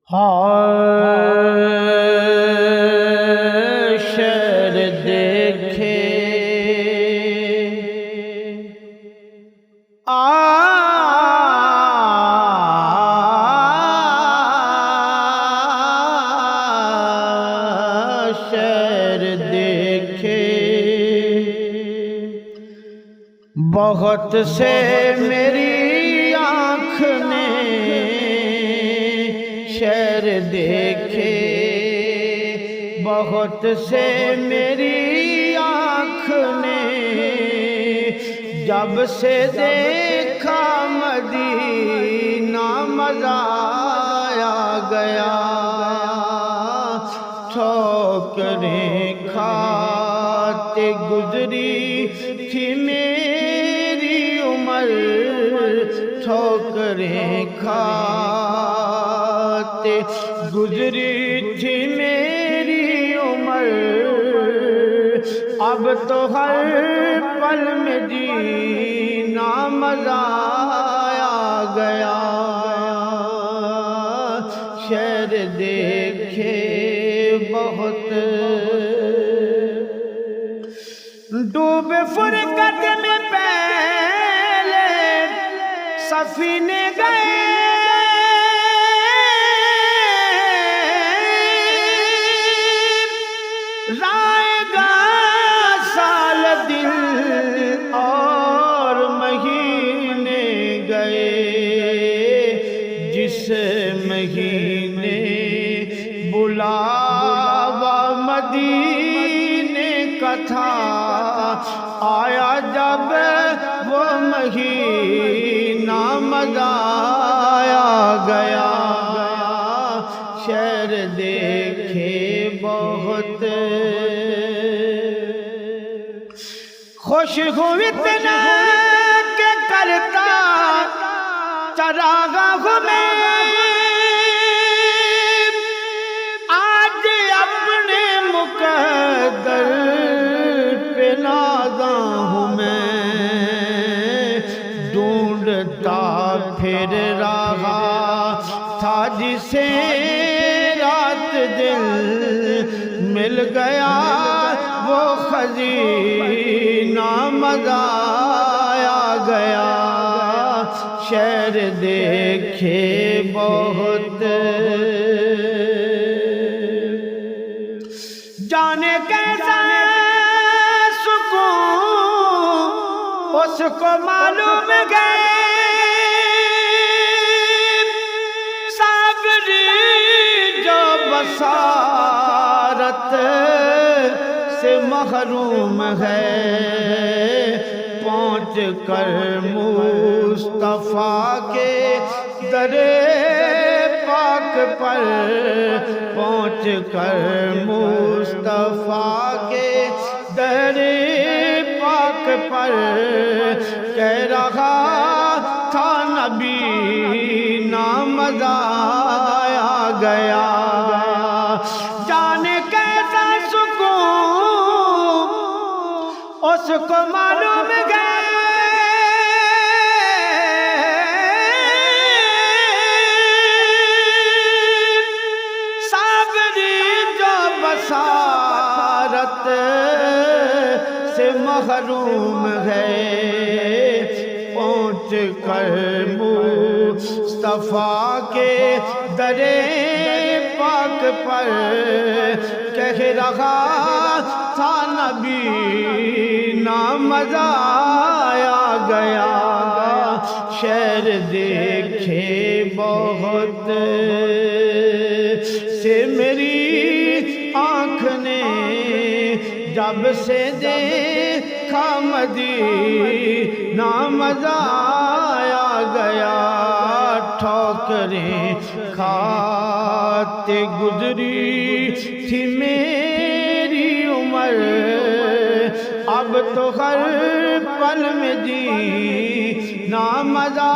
حشر دیکھے حشر دیکھے بہت سے میری آنکھ نے شہر دیکھے، بہت سے میری آنکھ نے جب سے دیکھا مدینہ مزہ آ گیا، ٹھوکریں کھاتے گزری تھی میری عمر، ٹھوکریں کھاتے گزری تھی میری عمر، اب تو ہر پل میں جینا مزہ آ گیا، شہر دیکھے بہت ڈوبے فرقت میں پہلے سفینے گئے، رائے گا سال دن اور مہینے گئے، جس مہینے بلاوا مدینے کا تھا، آیا جب وہ مہینہ مزہ آ گیا، شہر دیکھے بہت خوش ہوں اتنا کہ کرتا چراغاہ میں آج اپنے مقدر پہ نازاں ہوں میں، ڈھونڈتا پھر رہا تھا جسے رات دل مل گیا، وہ خزینہ مزہ آ گیا، شہر دیکھے بہت جانے کیسا سکون اس کو معلوم گئے، صابری جو بصارت سے محروم ہے، پہنچ کر مصطفیٰ کے در پاک پر، پہنچ کر مصطفیٰ کے در پاک پر کہہ رہا تھا نبی مزہ آ گیا، جانے کیسا سکون اس کو معلوم گئے، صابری جو بصارت سے محروم ہے، پہنچ کر مصطفیٰ کے در پاک پر کہہ رہا تھا نبی مزہ آ گیا، شہر دیکھے بہت سے میری آنکھ نے جب سے دیکھا مدینہ مزہ آ گیا، ٹھوکریں کھاتے گزری تھی میری عمر، اب تو ہر پل میں جینا مزہ